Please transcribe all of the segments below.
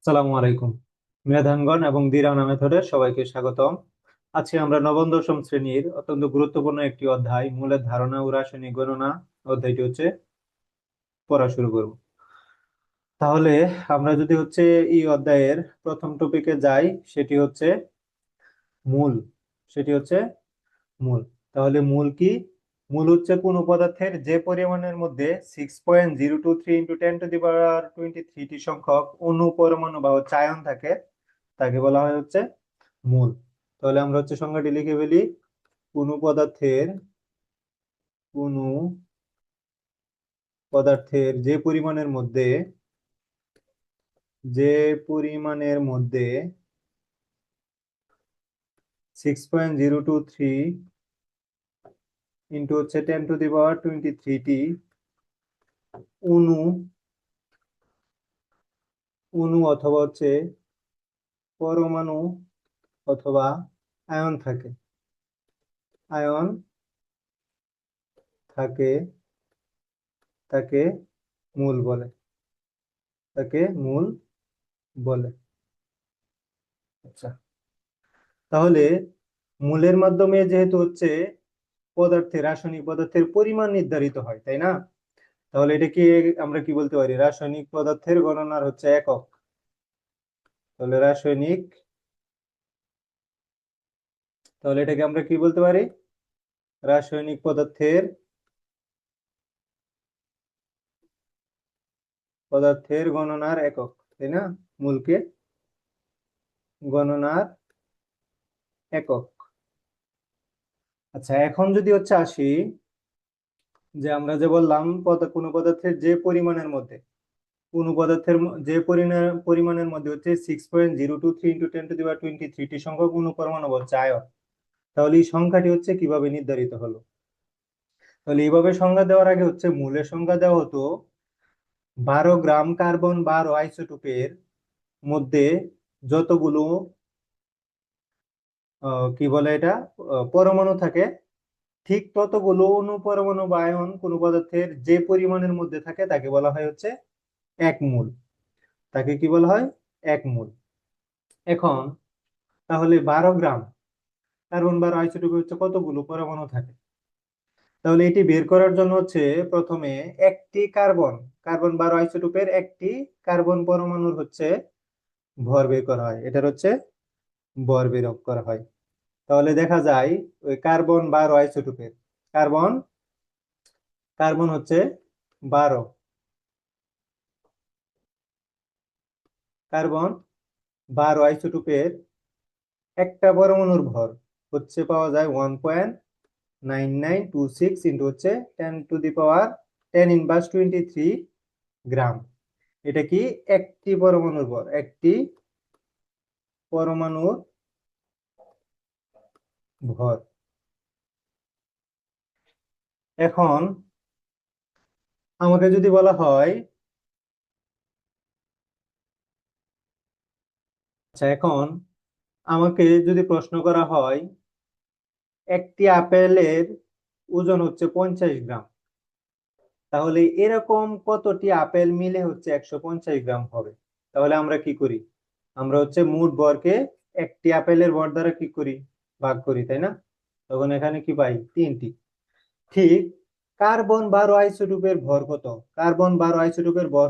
আসসালামু আলাইকুম। মেধাঙ্গন এবং দিরানা মেথডের সবাইকে স্বাগতম। আজকে আমরা নবম দশম শ্রেণীর অত্যন্ত গুরুত্বপূর্ণ একটি অধ্যায় মূলের ধারণা ও রাসায়নিক গণনা অধ্যায়টি পড়া শুরু করব। তাহলে আমরা যদি এই অধ্যায়ের প্রথম টপিকে যাই, সেটি হচ্ছে মূল। সেটি হচ্ছে মূল। তাহলে মূল কি? মূল হচ্ছে কোন পদার্থের যে পরিমাণের মধ্যে 6.023 × 10⁻23 সংখ্যক অণু, পরমাণু বা আয়ন থাকে, তাকে বলা হয় মূল। তাহলে আমরা সংজ্ঞাটি লিখে ফেলি। কোন পদার্থের কোন পদার্থের যে পরিমাণের মধ্যে 6.023 ইন্টু 10⁻23টি অণু অণু অথবা পরমাণু অথবা আয়ন থাকে আয়ন থাকে তাকে মূল বলে তাকে মূল বলে। আচ্ছা, তাহলে মূলের মাধ্যমে যেহেতু রাসায়নিক পদার্থের পরিমাণ নির্ধারিত হয়, তাই না? তাহলে এটাকে আমরা কি বলতে পারি? রাসায়নিক পদার্থের গণনার একক। তাহলে এটাকে আমরা কি বলতে পারি? রাসায়নিক পদার্থের গণনার একক, তাই না? মূলকে গণনার একক। আচ্ছা, এখন যদি আসি, যে আমরা যে বললাম কোনো পদার্থের যে পরিমাণের মধ্যে কোন পদার্থের যে পরিমাণের মধ্যে 6.023 × 10⁻23টি সংখ্যক অণু, পরমাণু বা আয়ন। তাহলে এই সংখ্যাটি কিভাবে নির্ধারিত হলো? তাহলে এইভাবে সংজ্ঞা দেওয়ার আগে মূলের সংজ্ঞা দেওয়া হতো 12 গ্রাম কার্বন 12 আইসোটোপের মধ্যে যতগুলো কি বলে এটা পরমাণু থাকে, ঠিক ততগুলো অণু, পরমাণু বা আয়ন কোন পদার্থের যে পরিমাণের মধ্যে থাকে তাকে বলা হয় এক মূল। তাকে কি বলা হয়? এক মূল। এখন তাহলে 12 গ্রাম কার্বন 12 আইসোটোপে কতগুলো পরমাণু থাকে? তাহলে এটি বের করার জন্য প্রথমে একটি কার্বন কার্বন 12 আইসোটোপের একটি কার্বন পরমাণুর ভর বের করা হয়। এটার ভর বের করা হয়। তাহলে দেখা যায় ওই কার্বন 12 আইসোটোপের কার্বন কার্বন 12, কার্বন 12 আইসোটোপের একটা পরমাণুর ভর পাওয়া যায় 1.9926 ইন্টু 10⁻23 গ্রাম। এটা কি একটি পরমাণুর ভর, একটি পরমাণুর ভর। এখন আমাকে যদি বলা হয়, আচ্ছা, এখন আমাকে যদি প্রশ্ন করা হয় একটি আপেলের ওজন 50 গ্রাম, তাহলে এরকম কতটি আপেল মিলে 150 গ্রাম হবে? তাহলে আমরা কি করি? আমরা মোট ভরকে একটি আপেলের ভর দ্বারা কি করি? ভাগ করি, তাই না? তখন এখানে কি পাই? 3টি। ঠিক কার্বন 12 আইসোটোপের ভর কত? কার্বন 12 আইসোটোপের ভর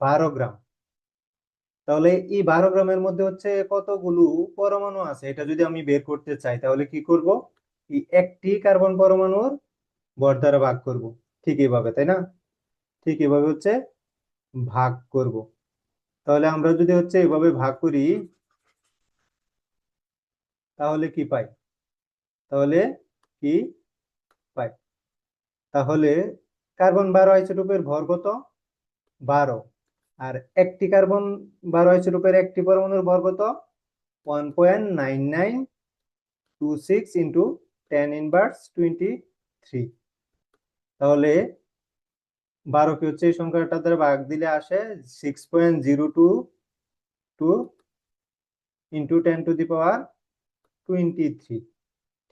12 গ্রাম। তাহলে এই 12 গ্রামের মধ্যে কতগুলো পরমাণু আছে এটা যদি আমি বের করতে চাই, তাহলে কি করব? এই একটি কার্বন পরমাণুর ভর দ্বারা ভাগ করব। ঠিক এইভাবে, তাই না? ঠিক এভাবে ভাগ করব। তাহলে আমরা যদি এভাবে ভাগ করি, তাহলে কি পাই? তাহলে কি পাই? তাহলে কার্বন 12 আইসোটোপের ভর কত? 12। আর একটি কার্বন 12 আইসোটোপের একটি পরমাণুর ভর কত? 1.9926 ইন্টু 10⁻23। তাহলে 12কে এই সংখ্যাটা দ্বারা ভাগ দিলে আসে 6.022 ইন্টু 10⁻23।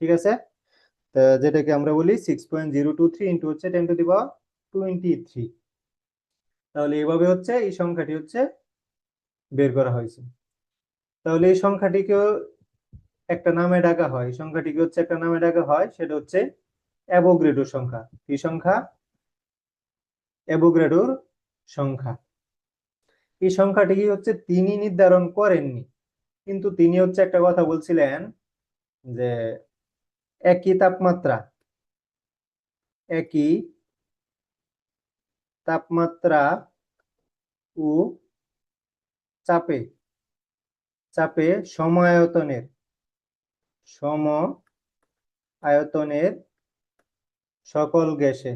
ঠিক আছে? যেটাকে আমরা বলি 6.023 ইন্টু 10⁻23। তাহলে এইভাবে এই সংখ্যাটি বের করা হয়েছে। তাহলে এই সংখ্যাটিকেও একটা নামে ডাকা হয়, এই সংখ্যাটিকে হচ্ছে একটা নামে ডাকা হয়, সেটা হচ্ছে অ্যাভোগাড্রো সংখ্যা। কি সংখ্যা? অ্যাভোগাড্রোর সংখ্যা। এই সংখ্যাটি হচ্ছে তিনি নির্ধারণ করেননি, কিন্তু তিনি হচ্ছে একটা কথা বলছিলেন যে একই তাপমাত্রা, একই তাপমাত্রা ও চাপে, চাপে সম আয়তনের, সম আয়তনের সকল গ্যাসে,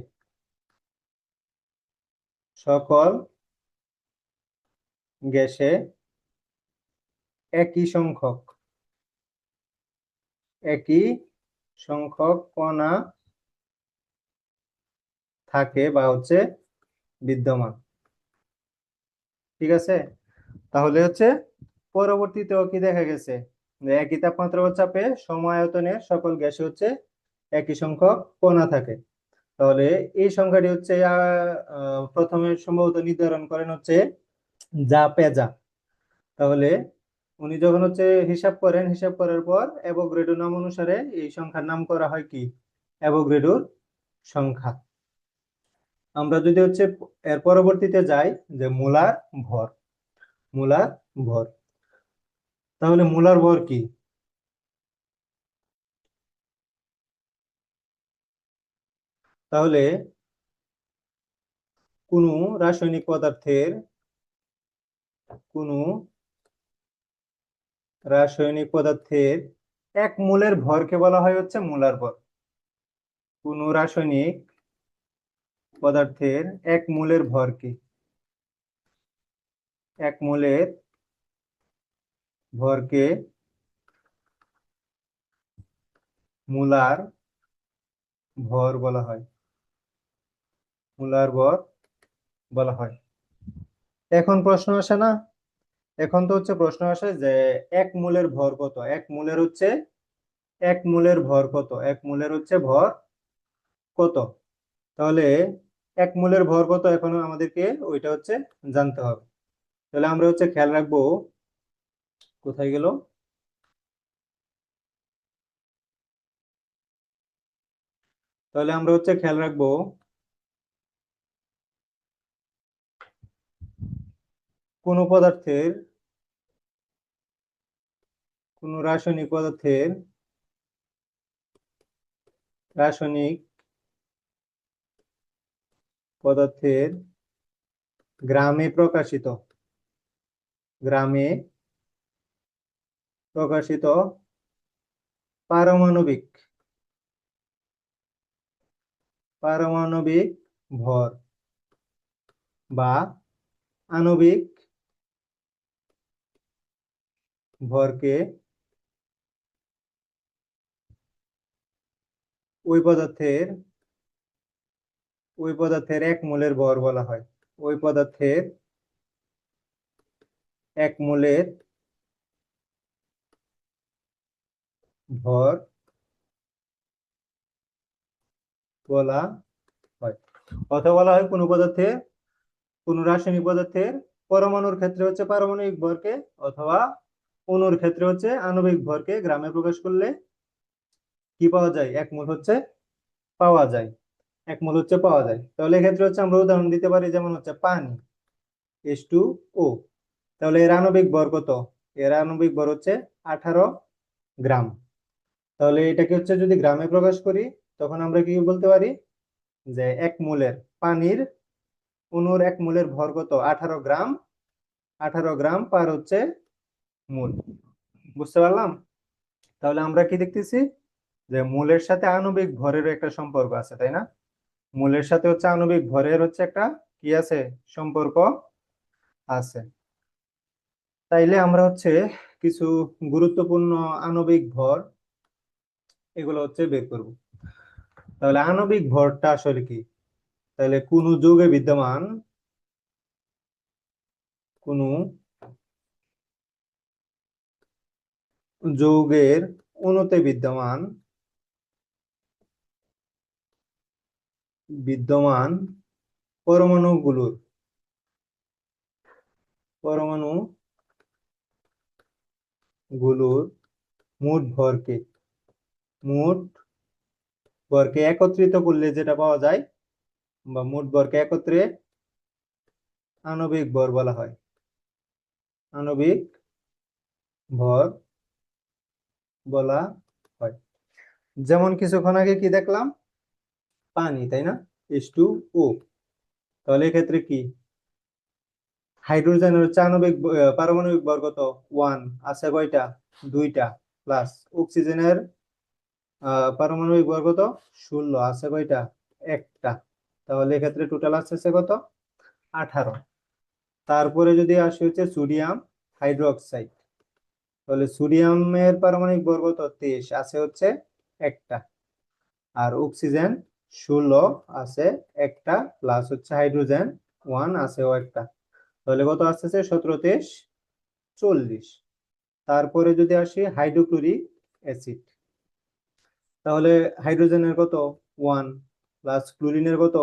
সকল গ্যাসে একই সংখ্যক, একই সংখ্যক কণা থাকে বা হচ্ছে বিদ্যমান। ঠিক আছে, তাহলে হচ্ছে পরবর্তীতেও কি দেখা গেছে যে একই তাপমাত্রা ও চাপে সম আয়তনের সকল গ্যাসে হচ্ছে একই সংখ্যক কণা থাকে। তাহলে এই সংখ্যাটি হচ্ছে প্রথমে সম্ভবত নির্ধারণ করেন হচ্ছে যা পেজা। তাহলে উনি যখন হচ্ছে হিসাব করেন, হিসাব করার পর অ্যাভোগাড্রো নাম অনুসারে এই সংখ্যার নাম করা হয় কি? অ্যাভোগাড্রোর সংখ্যা। আমরা যদি হচ্ছে এর পরবর্তীতে যাই যে মোলার ভর, মোলার ভর। তাহলে মোলার ভর কি? তাহলে কোনো রাসায়নিক পদার্থের, কোনো রাসায়নিক পদার্থের এক মোলের ভরকে বলা হয় হচ্ছে মোলার ভর। কোনো রাসায়নিক পদার্থের এক মোলের ভর কি? এক মোলের ভরকে মোলার ভর বলা হয়, মোলার ভর বলা হয়। এখন প্রশ্ন আসে না? এখন তো হচ্ছে প্রশ্ন আসে যে এক মোলের ভর কত? এক মোলের হচ্ছে, এক মোলের ভর কত? এক মোলের হচ্ছে ভর কত? তাহলে এক মোলের ভর কত এখন আমাদেরকে ওইটা হচ্ছে জানতে হবে। তাহলে আমরা হচ্ছে খেয়াল রাখবো, কোথায় গেল? তাহলে আমরা হচ্ছে খেয়াল রাখবো কোন পদার্থের, কোন রাসায়নিক পদার্থের, রাসায়নিক পদার্থের গ্রামে প্রকাশিত, গ্রামে প্রকাশিত পারমাণবিক, পারমাণবিক ভর বা আণবিক ভরকে ওই পদার্থের, ওই পদার্থের এক মোলের ভর বলা হয়। ওই পদার্থের এক মোলের ভর বলা হয়। অথবা বলা হয় কোন পদার্থের, কোন রাসায়নিক পদার্থের পরমাণুর ক্ষেত্রে হচ্ছে পারমাণবিক ভরকে, অথবা অণুর ক্ষেত্রে হচ্ছে আণবিক ভরকে গ্রামে প্রকাশ করলে কি পাওয়া যায়? এক মোল হচ্ছে পাওয়া যায়, এক মোল হচ্ছে পাওয়া যায়। তাহলে এক্ষেত্রে হচ্ছে আমরা উদাহরণ দিতে পারি, যেমন হচ্ছে পানি H2O। তাহলে এর আণবিক ভর কত? এর আণবিক ভর হচ্ছে 18 গ্রাম। তাহলে এটাকে হচ্ছে যদি গ্রামে প্রকাশ করি, তখন আমরা কি বলতে পারি যে এক মোলের পানির, অণুর এক মোলের ভর কত? 18 গ্রাম, 18 গ্রাম পার হচ্ছে মোল। বুঝতে পারলাম? তাহলে আমরা কি দেখতেছি যে মোলের সাথে আণবিক ভরের একটা সম্পর্ক আছে, তাই না? মোলের সাথে হচ্ছে আণবিক ভরের হচ্ছে একটা কি আছে? সম্পর্ক আছে। তাইলে আমরা হচ্ছে কিছু গুরুত্বপূর্ণ আণবিক ভর এগুলো হচ্ছে বের করব। তাহলে আণবিক ভরটা আসলে কি? তাহলে কোন যৌগে বিদ্যমান, কোন যৌগের অণুতে বিদ্যমান, বিদ্যমান পরমাণুগুলোর, পরমাণু গুলোর মোট ভরকে একত্রিত করলে যেটা পাওয়া যায়, বা মোট ভরকে একত্রে আণবিক ভর বলা হয়। আণবিক ভর বলা হয়। যেমন কিছুক্ষণ আগে কি দেখলাম, পানি, তাই না, H2O। তাহলে এক্ষেত্রে কি, হাইড্রোজেনের হচ্ছে পারমাণবিক ভর কত, 1, আছে কয়টা, 2টা, প্লাস অক্সিজেনের পারমাণবিক ভর কত, 16, আছে কয়টা, 1টা। তাহলে এক্ষেত্রে টোটাল আসছে কত, 18। তারপরে যদি আসি হচ্ছে সোডিয়াম হাইড্রোক্সাইড, তাহলে সোডিয়ামের পারমাণবিক ভর কত, 23, আছে হচ্ছে 1টা। আর অক্সিজেন 16, আছে 1টা, প্লাস হচ্ছে হাইড্রোজেন 1, আছেও 1টা। তাহলে কত আসতেছে, 17, 23, 40। তারপরে যদি আসি হাইড্রোক্লোরিক অ্যাসিড, তাহলে হাইড্রোজেনের কত, 1, প্লাস ক্লোরিনের কত,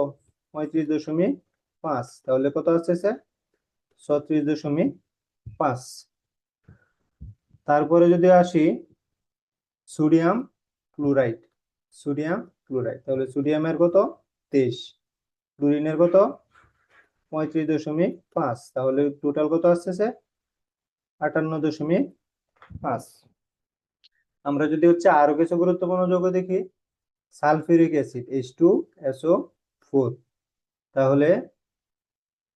35.5, তাহলে কত আসতেছে, 36.5। তারপরে যদি আসি সোডিয়াম ক্লোরাইড, তাহলে সোডিয়ামের কত, 23, ক্লোরিনের কত, 35.5, তাহলে টোটাল কত আসতেছে, 58.5। আমরা যদি হচ্ছে আরো কিছু গুরুত্বপূর্ণ যৌগ দেখি, সালফিউরিক অ্যাসিড H2SO4, তাহলে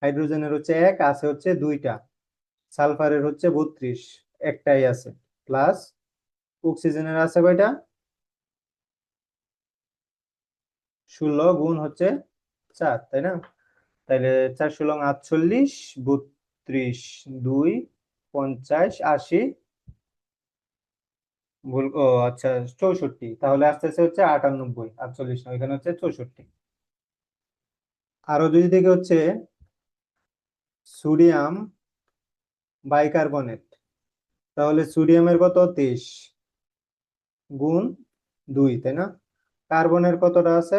হাইড্রোজেনের হচ্ছে 1, আছে হচ্ছে 2টা, সালফারের হচ্ছে 32, একটাই আছে, প্লাস অক্সিজেনের আছে কয়টা, 16 গুণ হচ্ছে 4, তাই না। তাহলে 4 × 48, 32, 2, 50, 80, ভুল, ও আচ্ছা, 64, তাহলে আসতেছে হচ্ছে 98, 48 না, এখানে হচ্ছে 64। আরো যদি দেখি হচ্ছে সোডিয়াম বাইকার্বনেট, তাহলে সোডিয়ামের কত, 23, গুণ 2, তাই না। কার্বনের কতটা আছে,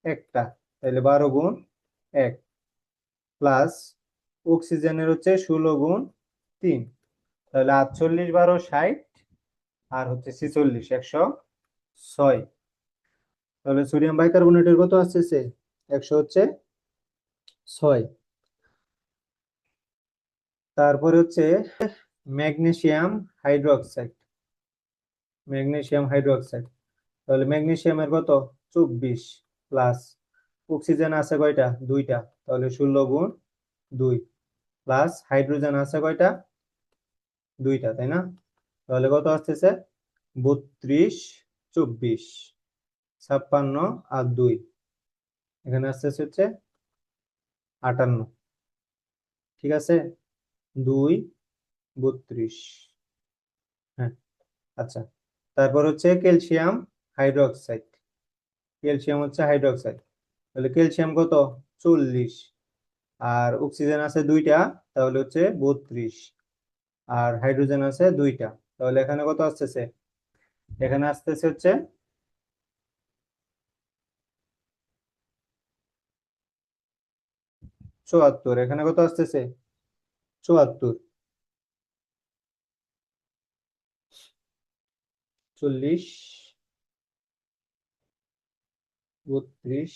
1টা, তাহলে 12 গুণ 1, প্লাস অক্সিজেনের হচ্ছে 16 গুণ 3, তাহলে 48, 12, 60, আর হচ্ছে 46, 106। তাহলে সোডিয়াম বাইকার্বনেটের কত আসছে, 106। তারপরে হচ্ছে ম্যাগনেসিয়াম হাইড্রোক্সাইড, তাহলে ম্যাগনেসিয়ামের কত, 24, প্লাস অক্সিজেন আছে কয়টা, 2টা, তাহলে 16 গুণ 2, প্লাস হাইড্রোজেন আছে কয়টা, 2টা, তাই না। তাহলে কত আসতেছে, 32, 24, 56, আর 2, এখানে আসতেছে হচ্ছে 58। ঠিক আছে, 2, 32। হ্যাঁ, আচ্ছা। তারপর হচ্ছে ক্যালসিয়াম হাইড্রোক্সাইড, তাহলে ক্যালসিয়াম কত, 40, আর অক্সিজেন আছে 2টা, তাহলে হচ্ছে 32, আর হাইড্রোজেন আছে 2টা, তাহলে এখানে কত আসতেছে, এখানে আসতেছে হচ্ছে 74, এখানে কত আসতেছে, 74, 40, 32,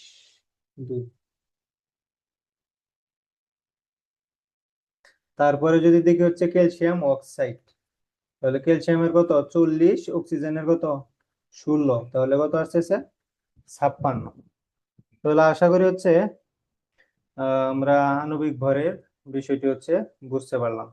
2। তারপরে যদি দেখি হচ্ছে ক্যালসিয়াম অক্সাইড, তাহলে ক্যালসিয়ামের কত, 40, অক্সিজেনের কত, 16, তাহলে কত আসতেছে, 56। তাহলে আশা করি হচ্ছে আমরা আণবিক ভরের বিষয়টি হচ্ছে বুঝতে পারলাম।